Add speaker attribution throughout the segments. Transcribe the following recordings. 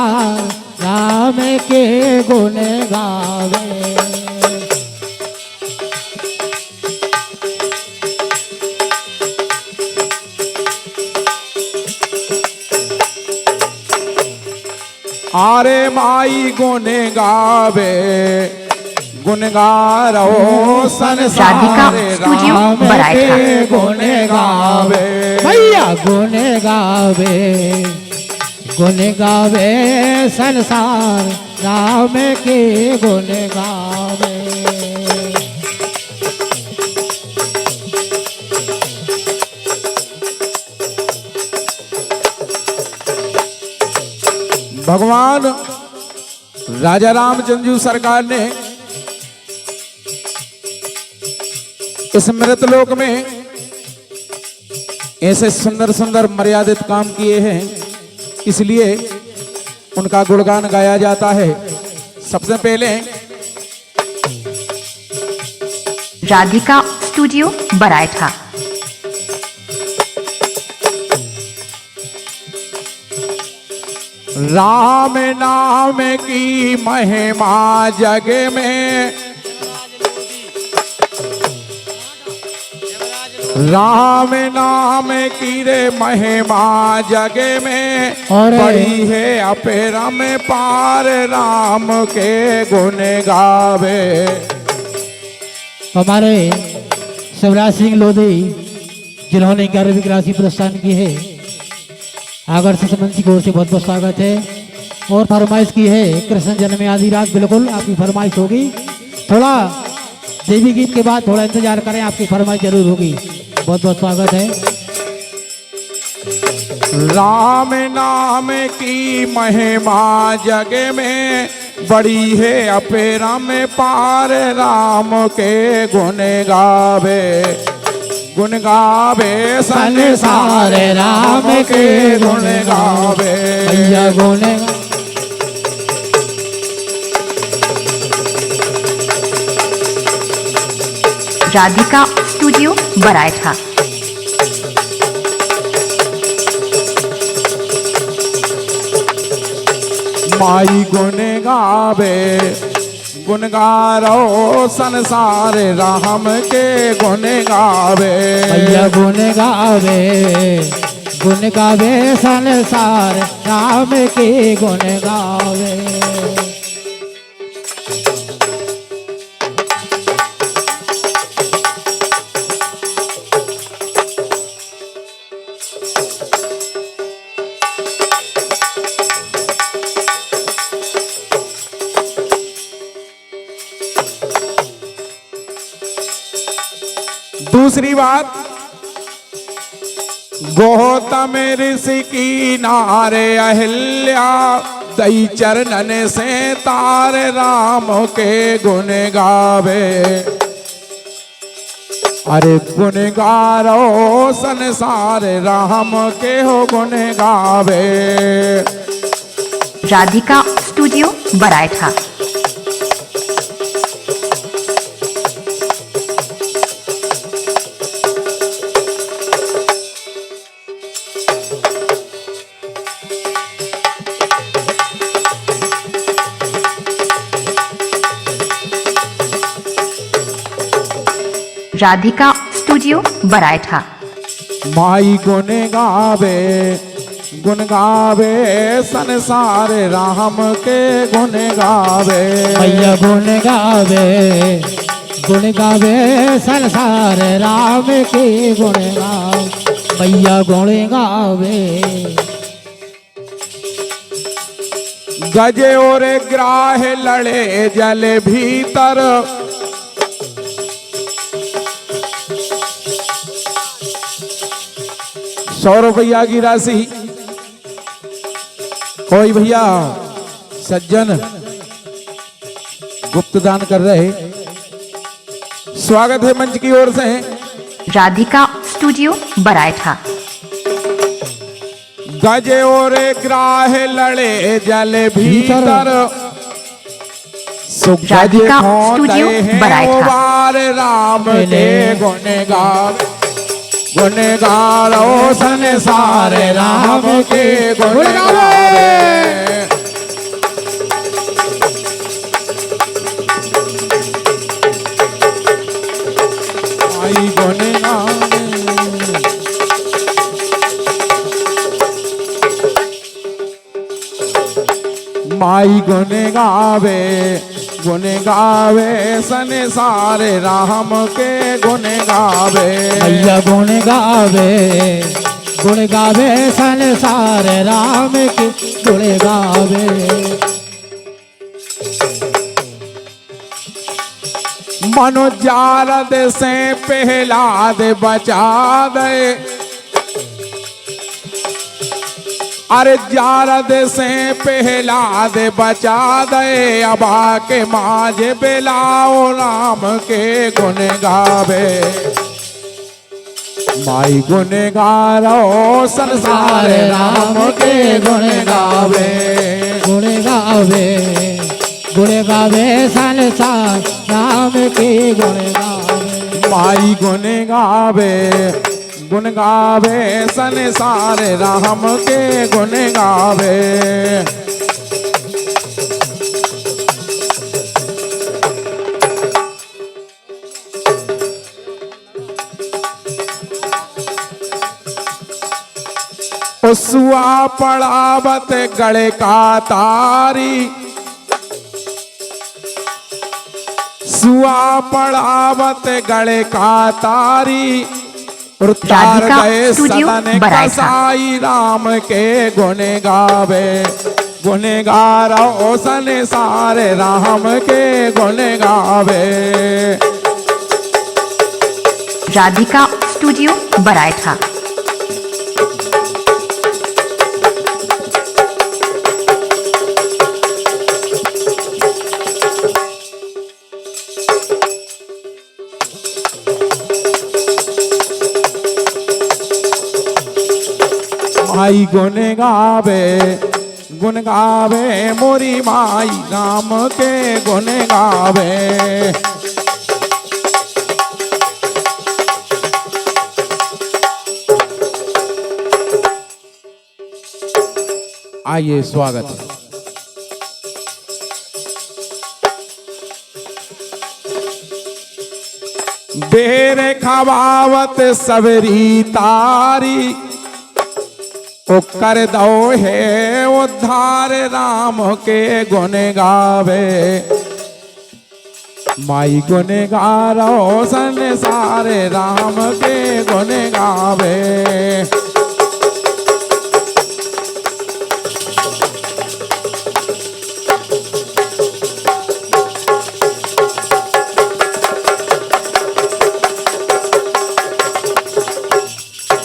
Speaker 1: संसार राम के गुण गावे।
Speaker 2: आरे माई गुण गावे गुण गारो संसार राम के गुण गावे।
Speaker 1: भैया गुण गावे संसार राम के गुण गावे।
Speaker 2: भगवान राजा रामचंद्र सरकार ने इस मृतलोक में ऐसे सुंदर सुंदर मर्यादित काम किए हैं, इसलिए उनका गुणगान गाया जाता है। सबसे पहले
Speaker 3: राधिका स्टूडियो बरायठा।
Speaker 2: राम नाम की महिमा जग में, राम नाम की रे महिमा जग में बड़ी है अपरम पार राम के गुण गावे।
Speaker 1: हमारे शिवराज सिंह लोधी जिन्होंने 11वीं की राशि प्रस्थान की है, आगर से मंच की ओर से बहुत बहुत स्वागत है। और फरमाइश की है कृष्ण जन्म आदि रात, बिल्कुल आपकी फरमाइश होगी। थोड़ा देवी गीत के बाद थोड़ा इंतजार करें, आपकी फरमाइश जरूर होगी। बहुत बहुत स्वागत है।
Speaker 2: राम नाम की महिमा जग में बड़ी है अपरम पार राम के गुण गावे। गुण गावे संसार राम के गुण गावे।
Speaker 1: भैया गुण
Speaker 3: राधिका स्टूडियो बरायठा।
Speaker 2: माई गुण गावे गुण गारो संसार राम के गुण गावे।
Speaker 1: भैया गुण गावे संसार राम के गुण गावे।
Speaker 2: दूसरी बात, गौतम ऋषि की नारे अहिल्या दई चरणन से तार राम के गुण गावे। अरे गुण गारो संसार राम के हो गुण गावे।
Speaker 3: राधिका स्टूडियो बरायठा। राधिका स्टूडियो बरायठा।
Speaker 2: माई गुण गावे संसार राम के गुण गावे।
Speaker 1: भैया गुण गावे संसार राम के गुण गावे। भैया गुण गावे।
Speaker 2: गजे और ग्राह लड़े जल भीतर, 100 रुपया की राशि कोई भैया सज्जन गुप्त दान कर रहे, स्वागत है मंच की ओर से।
Speaker 3: राधिका स्टूडियो बरायठा।
Speaker 2: गजे और ग्राह लड़े जल भीतर,
Speaker 3: राधिका स्टूडियो बरायठा।
Speaker 2: राम के गुण गाओ संसार राम के गुण गावे। माई गुन गावे संसार राम के गुन गावे।
Speaker 1: मैया गुण गावे संसार राम के गुण गावे।
Speaker 2: मनो जारद से पहलाद बचा दे, अरे जारद से पहलाद बचा दे। अबा के माझे बेलाओ राम के गुण गावे। माई गुण गारो संसार राम के गुण गावे।
Speaker 1: गुण गावे संसार राम के गुण गावे।
Speaker 2: माई गुण गावे संसार राम के गुण गावे। सुआ पड़ावत गले का तारी, सुआ पड़ावत गले का तारी। उतार गए सदन कसाई राम के गुण गावे। गुण गा रहो संसार राम के गुण गावे।
Speaker 3: राधिका स्टूडियो बरायठा।
Speaker 2: माई गुण गावे मोरी माई राम के गुण गावे। आइए स्वागत है। बेर खवावत सबरी तारी, ओ कर दो है उद्धार राम के गुण गावे। माई गुण गारो संसार राम के गुण गावे।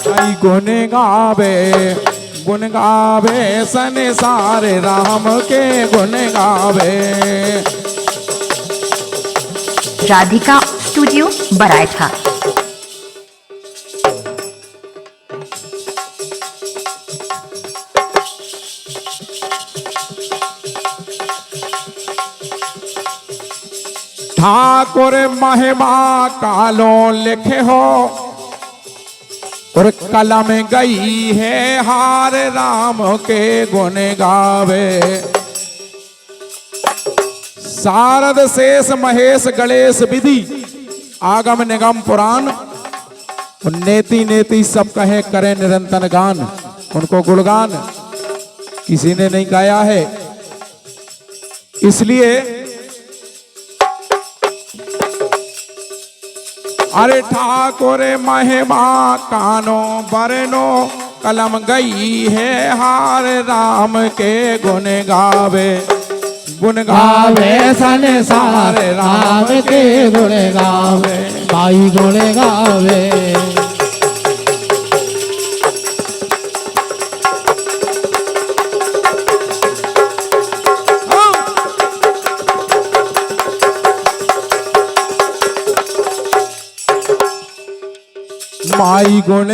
Speaker 2: माई गुण गावे संसार राम के गुण गावे।
Speaker 3: राधिका स्टूडियो बरायठा।
Speaker 2: ठाकुर महिमा कालो लिखे हो, और कलम गई है हार राम के गुण गावे। शारद शेष महेश गणेश विधि आगम निगम पुराण, नेति नेति सब कहे करें निरंतर गान। उनको गुणगान किसी ने नहीं गाया है, इसलिए अरे ठाकुर महिमा कानो बरनो, कलम गई है हार राम के गुण गावे। गुण गावे
Speaker 1: संसार राम के गुण गावे। माई गुण गावे।
Speaker 2: माई गुण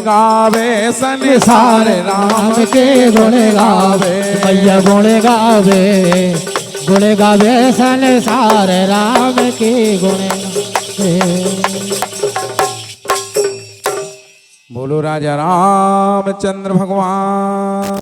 Speaker 2: गावे संसार राम के गुण गावे।
Speaker 1: मैया गुण गावे संसार राम के गुण गावे।
Speaker 2: बोलो राजा रामचंद्र भगवान।